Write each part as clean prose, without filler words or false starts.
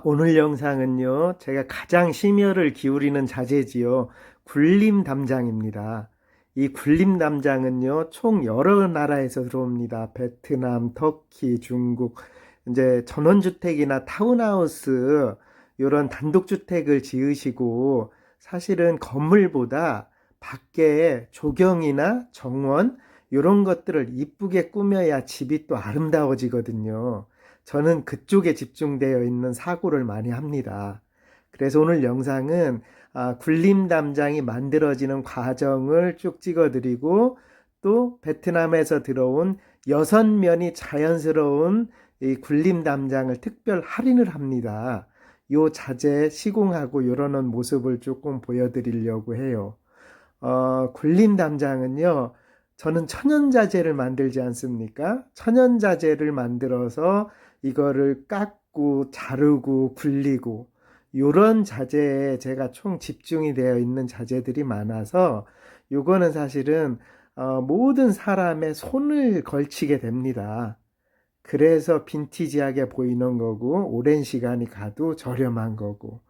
오늘 영상은요, 제가 가장 심혈을 기울이는 자재지요. 굴림 담장입니다. 이 굴림 담장은요, 총 여러 나라에서 들어옵니다. 베트남, 터키, 중국, 이제 전원주택이나 타운하우스, 이런 단독주택을 지으시고, 사실은 건물보다 밖에 조경이나 정원, 이런 것들을 이쁘게 꾸며야 집이 또 아름다워지거든요. 저는 그쪽에 집중되어 있는 사고를 많이 합니다. 그래서 오늘 영상은 굴림 담장이 만들어지는 과정을 쭉 찍어드리고 또 베트남에서 들어온 6면이 자연스러운 이 굴림 담장을 특별 할인을 합니다. 요 자재 시공하고 요러는 모습을 조금 보여드리려고 해요. 굴림 담장은요, 저는 천연자재를 만들지 않습니까? 천연자재를 만들어서 이거를 깎고 자르고 굴리고 요런 자재에 제가 총 집중이 되어 있는 자재들이 많아서 요거는 사실은 모든 사람의 손을 걸치게 됩니다. 그래서 빈티지하게 보이는 거고 오랜 시간이 가도 저렴한 거고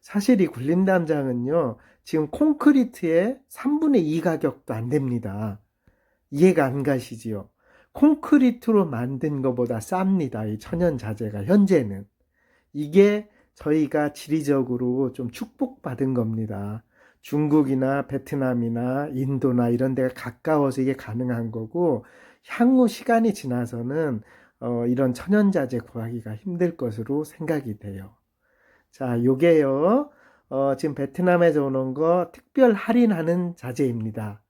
사실 이 굴림 담장은요 지금 콘크리트의 3분의 2 가격도 안 됩니다. 이해가 안 가시지요? 콘크리트로 만든 것보다 쌉니다. 이 천연 자재가 현재는. 이게 저희가 지리적으로 좀 축복받은 겁니다. 중국이나 베트남이나 인도나 이런 데가 가까워서 이게 가능한 거고 향후 시간이 지나서는 이런 천연 자재 구하기가 힘들 것으로 생각이 돼요. 자, 요게요. 지금 베트남에서 오는 거 특별 할인하는 자재입니다.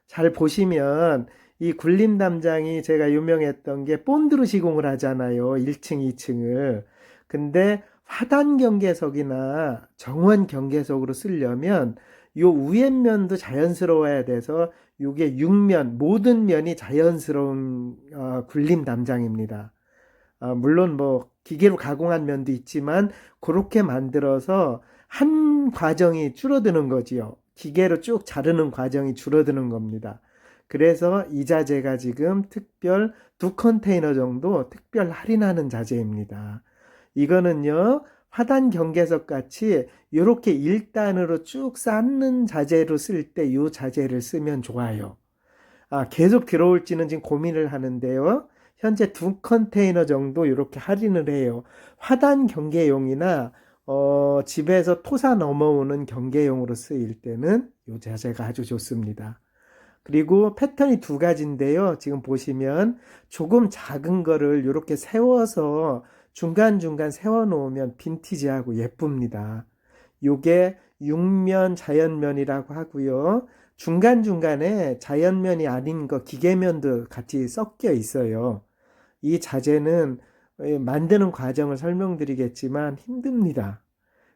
잘 보시면 이 굴림 담장이 제가 유명했던 게 본드로 시공을 하잖아요. 1층, 2층을. 근데 화단 경계석이나 정원 경계석으로 쓰려면 요 위에 면도 자연스러워야 돼서 요게 6면, 모든 면이 자연스러운 굴림 담장입니다. 물론 뭐 기계로 가공한 면도 있지만 그렇게 만들어서 한 과정이 줄어드는 거지요. 기계로 쭉 자르는 과정이 줄어드는 겁니다. 그래서 이 자재가 지금 특별 2컨테이너 정도 특별 할인하는 자재입니다. 이거는요, 화단 경계석 같이 이렇게 1단으로 쭉 쌓는 자재로 쓸 때 이 자재를 쓰면 좋아요. 계속 들어올지는 지금 고민을 하는데요. 현재 2컨테이너 정도 이렇게 할인을 해요. 화단 경계용이나 집에서 토사 넘어오는 경계용으로 쓰일 때는 이 자재가 아주 좋습니다. 그리고 패턴이 두 가지인데요. 지금 보시면 조금 작은 거를 이렇게 세워서 중간중간 세워 놓으면 빈티지하고 예쁩니다. 요게 육면 자연면이라고 하고요. 중간중간에 자연면이 아닌 거 기계면도 같이 섞여 있어요. 이 자재는 만드는 과정을 설명드리겠지만 힘듭니다.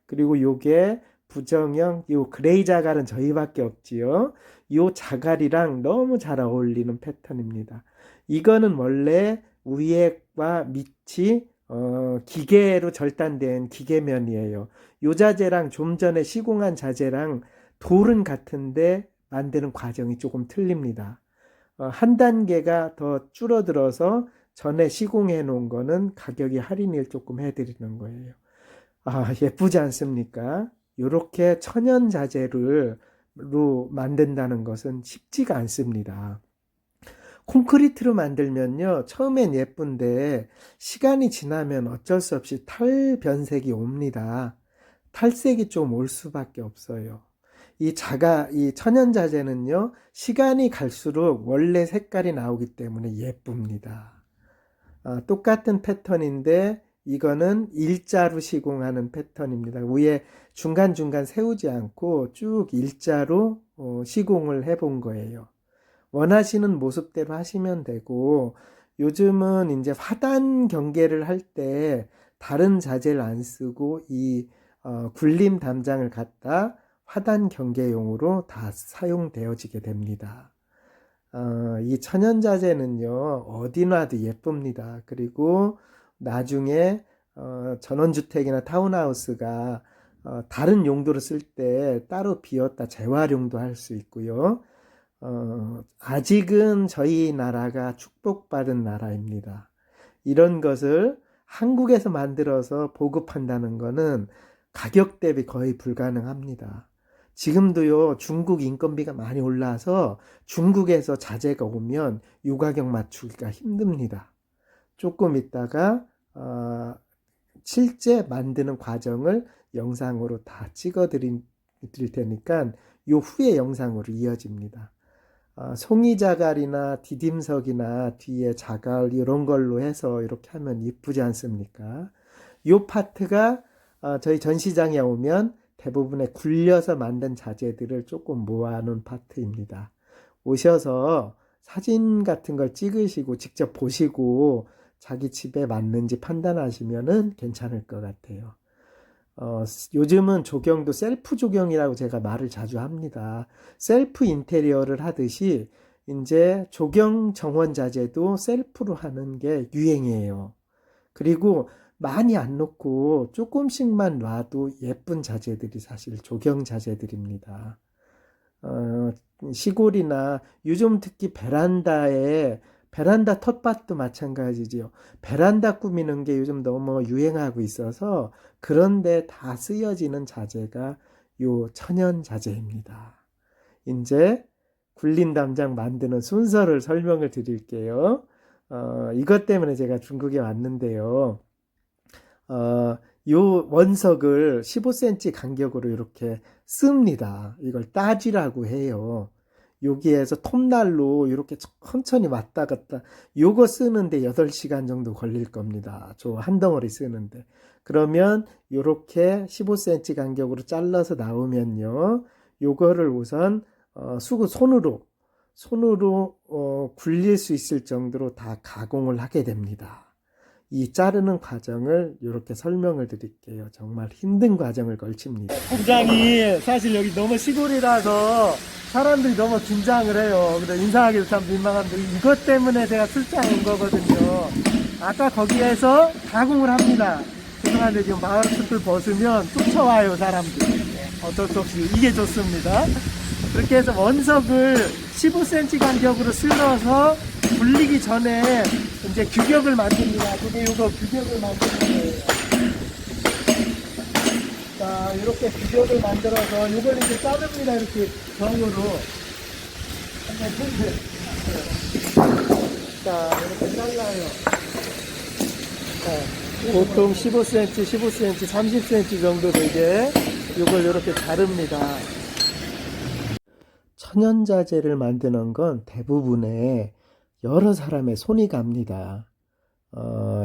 그리고 요게 부정형, 요 그레이 자갈은 저희밖에 없지요. 요 자갈이랑 너무 잘 어울리는 패턴입니다. 이거는 원래 위에와 밑이 기계로 절단된 기계면이에요. 요 자재랑 좀 전에 시공한 자재랑 돌은 같은데 만드는 과정이 조금 틀립니다. 한 단계가 더 줄어들어서 전에 시공해 놓은 거는 가격이 할인을 조금 해드리는 거예요. 예쁘지 않습니까? 이렇게 천연 자재로 만든다는 것은 쉽지가 않습니다. 콘크리트로 만들면요, 처음엔 예쁜데 시간이 지나면 어쩔 수 없이 탈 변색이 옵니다. 탈색이 좀 올 수밖에 없어요. 이 천연 자재는요, 시간이 갈수록 원래 색깔이 나오기 때문에 예쁩니다. 똑같은 패턴인데 이거는 일자로 시공하는 패턴입니다. 위에 중간중간 세우지 않고 쭉 일자로 시공을 해본 거예요. 원하시는 모습대로 하시면 되고 요즘은 이제 화단 경계를 할 때 다른 자재를 안 쓰고 이 굴림 담장을 갖다 화단 경계용으로 다 사용되어지게 됩니다. 이 천연자재는요, 어디 놔도 예쁩니다. 그리고 나중에 전원주택이나 타운하우스가 다른 용도로 쓸 때 따로 비웠다 재활용도 할 수 있고요. 아직은 저희 나라가 축복받은 나라입니다. 이런 것을 한국에서 만들어서 보급한다는 거는 가격 대비 거의 불가능합니다. 지금도요, 중국 인건비가 많이 올라서 중국에서 자재가 오면 요 가격 맞추기가 힘듭니다. 조금 있다가 실제 만드는 과정을 영상으로 다 찍어 드릴 테니까 요 후에 영상으로 이어집니다. 송이자갈이나 디딤석이나 뒤에 자갈 이런 걸로 해서 이렇게 하면 이쁘지 않습니까? 요 파트가 저희 전시장에 오면 대부분의 굴려서 만든 자재들을 조금 모아놓은 파트입니다. 오셔서 사진 같은 걸 찍으시고 직접 보시고 자기 집에 맞는지 판단하시면은 괜찮을 것 같아요. 요즘은 조경도 셀프 조경이라고 제가 말을 자주 합니다. 셀프 인테리어를 하듯이 이제 조경 정원 자재도 셀프로 하는 게 유행이에요. 그리고 많이 안 놓고 조금씩만 놔도 예쁜 자재들이 사실 조경 자재들입니다. 시골이나 요즘 특히 베란다 텃밭도 마찬가지지요. 베란다 꾸미는 게 요즘 너무 유행하고 있어서 그런데 다 쓰여지는 자재가 요 천연 자재입니다. 이제 굴림 담장 만드는 순서를 설명을 드릴게요. 이것 때문에 제가 중국에 왔는데요. 요 원석을 15cm 간격으로 이렇게 씁니다. 이걸 따지라고 해요. 여기에서 톱날로 이렇게 천천히 왔다 갔다 요거 쓰는데 8시간 정도 걸릴 겁니다. 저 한 덩어리 쓰는데. 그러면 이렇게 15cm 간격으로 잘라서 나오면요. 요거를 우선 손으로 굴릴 수 있을 정도로 다 가공을 하게 됩니다. 이 자르는 과정을 이렇게 설명을 드릴게요. 정말 힘든 과정을 걸칩니다. 공장이 사실 여기 너무 시골이라서 사람들이 너무 긴장을 해요. 근데 인사하기도 참 민망한데 이것 때문에 제가 출장 온 거거든요. 아까 거기에서 가공을 합니다. 죄송한데 지금 마스크를 벗으면 쫓아와요, 사람들이. 어쩔 수 없이 이게 좋습니다. 그렇게 해서 원석을 15cm 간격으로 쓸어서 굴리기 전에 이제 규격을 만듭니다. 그게 이거 규격을 만드는 거예요. 자, 이렇게 규격을 만들어서 이걸 이제 자릅니다. 이렇게 정으로. 자, 이렇게 잘라요. 자, 보통 15cm, 15cm, 30cm 정도 되게 이걸 이렇게 자릅니다. 천연자재를 만드는 건 대부분의 여러 사람의 손이 갑니다.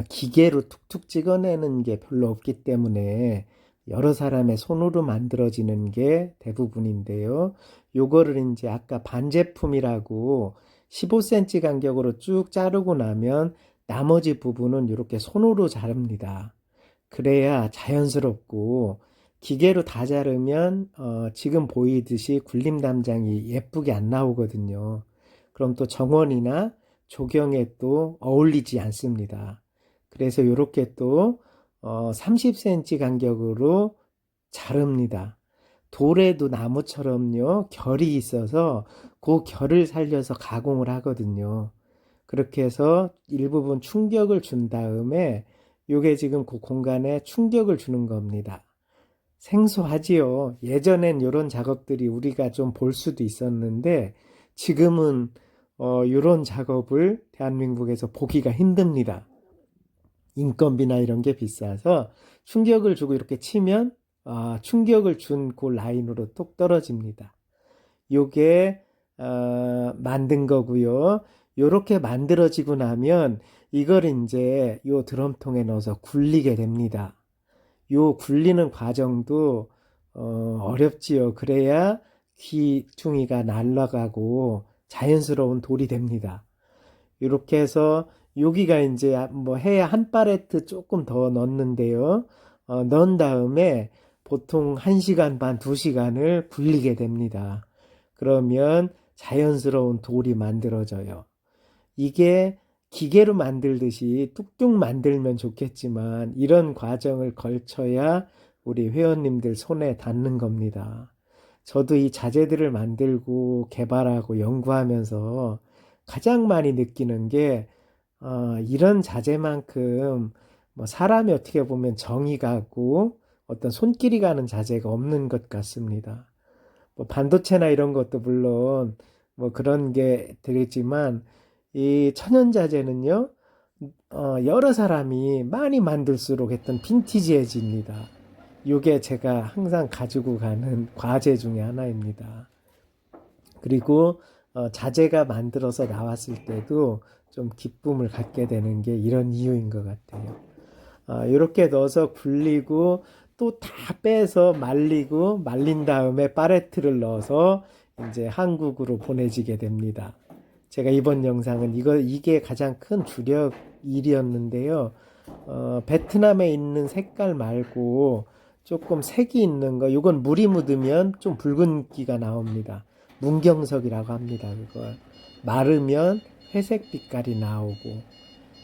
기계로 툭툭 찍어내는 게 별로 없기 때문에 여러 사람의 손으로 만들어지는 게 대부분인데요. 요거를 이제 아까 반제품이라고 15cm 간격으로 쭉 자르고 나면 나머지 부분은 이렇게 손으로 자릅니다. 그래야 자연스럽고 기계로 다 자르면 지금 보이듯이 굴림 담장이 예쁘게 안 나오거든요. 그럼 또 정원이나 조경에 또 어울리지 않습니다. 그래서 이렇게 또 30cm 간격으로 자릅니다. 돌에도 나무처럼요 결이 있어서 그 결을 살려서 가공을 하거든요. 그렇게 해서 일부분 충격을 준 다음에 요게 지금 그 공간에 충격을 주는 겁니다. 생소하지요. 예전엔 이런 작업들이 우리가 좀 볼 수도 있었는데 지금은 이런 작업을 대한민국에서 보기가 힘듭니다. 인건비나 이런 게 비싸서 충격을 주고 이렇게 치면 충격을 준 그 라인으로 톡 떨어집니다. 요게 만든 거고요. 요렇게 만들어지고 나면 이걸 이제 요 드럼통에 넣어서 굴리게 됩니다. 요 굴리는 과정도 어렵지요. 그래야 귀퉁이가 날아가고 자연스러운 돌이 됩니다. 이렇게 해서 여기가 이제 뭐 해야 한 팔레트 조금 더 넣는데요. 넣은 다음에 보통 1시간 반, 2시간을 굴리게 됩니다. 그러면 자연스러운 돌이 만들어져요. 이게 기계로 만들듯이 뚝뚝 만들면 좋겠지만 이런 과정을 걸쳐야 우리 회원님들 손에 닿는 겁니다. 저도 이 자재들을 만들고 개발하고 연구하면서 가장 많이 느끼는 게 이런 자재만큼 뭐 사람이 어떻게 보면 정이 가고 어떤 손길이 가는 자재가 없는 것 같습니다. 뭐 반도체나 이런 것도 물론 뭐 그런 게 되겠지만 이 천연자재는요, 여러 사람이 많이 만들수록 했던 빈티지해집니다. 이게 제가 항상 가지고 가는 과제 중에 하나입니다. 그리고 자재가 만들어서 나왔을 때도 좀 기쁨을 갖게 되는 게 이런 이유인 것 같아요. 이렇게 넣어서 굴리고 또 다 빼서 말리고 말린 다음에 팔레트를 넣어서 이제 한국으로 보내지게 됩니다. 제가 이번 영상은 이게 가장 큰 주력 일이었는데요. 베트남에 있는 색깔 말고 조금 색이 있는 거, 이건 물이 묻으면 좀 붉은기가 나옵니다. 문경석이라고 합니다. 그걸 마르면 회색 빛깔이 나오고,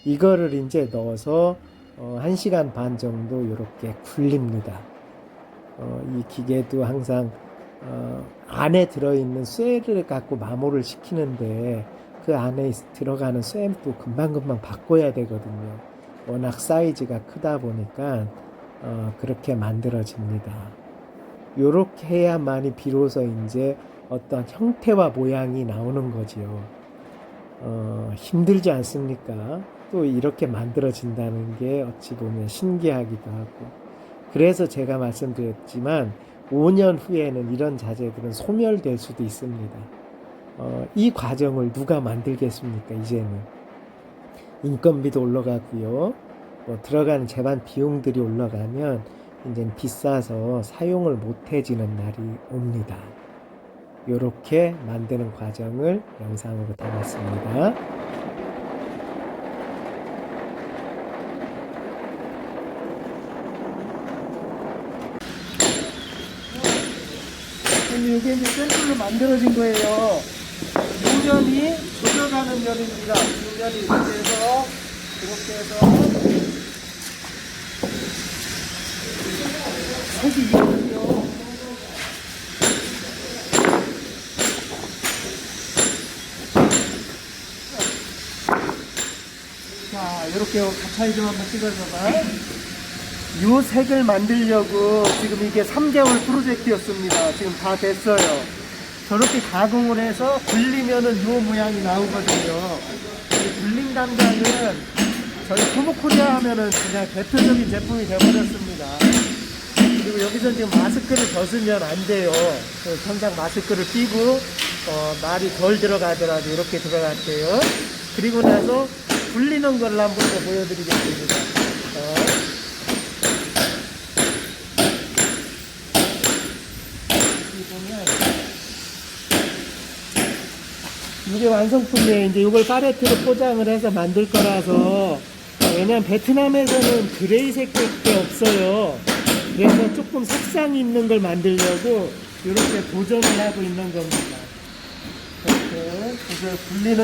이거를 이제 넣어서 1시간 반 정도 이렇게 굴립니다. 이 기계도 항상 안에 들어있는 쇠를 갖고 마모를 시키는데 그 안에 들어가는 쇠도 금방금방 바꿔야 되거든요. 워낙 사이즈가 크다 보니까 그렇게 만들어집니다. 요렇게 해야만이 비로소 이제 어떤 형태와 모양이 나오는 거지요. 힘들지 않습니까? 또 이렇게 만들어진다는 게 어찌 보면 신기하기도 하고. 그래서 제가 말씀드렸지만 5년 후에는 이런 자재들은 소멸될 수도 있습니다. 이 과정을 누가 만들겠습니까? 이제는 인건비도 올라가고요. 들어가는 제반 비용들이 올라가면 이제 비싸서 사용을 못해지는 날이 옵니다. 이렇게 만드는 과정을 영상으로 담았습니다. 이게 이제 샘플로 만들어진 거예요. 요면이 조져가는 면입니다. 요면이 이렇게 해서 색이 있거든요. 자, 이렇게 가차이 좀 한번 찍어줘봐. 요 색을 만들려고 지금 이게 3개월 프로젝트였습니다. 지금 다 됐어요. 저렇게 가공을 해서 굴리면은 요 모양이 나오거든요. 이 굴림 단가는 저희 토모코리아 하면은 그냥 대표적인 제품이 되어버렸습니다. 그리고 여기서 지금 마스크를 벗으면 안 돼요. 항상 마스크를 끼고 말이 덜 들어가더라도 이렇게 들어갈게요. 그리고 나서 굴리는 걸 한번 더 보여드리겠습니다. 이게 완성품이에요. 이제 이걸 팔레트로 포장을 해서 만들 거라서, 왜냐면 베트남에서는 그레이색밖에 없어요. 그래서 조금 색상이 있는 걸 만들려고 이렇게 도전을 하고 있는 겁니다. 이렇게 굴리는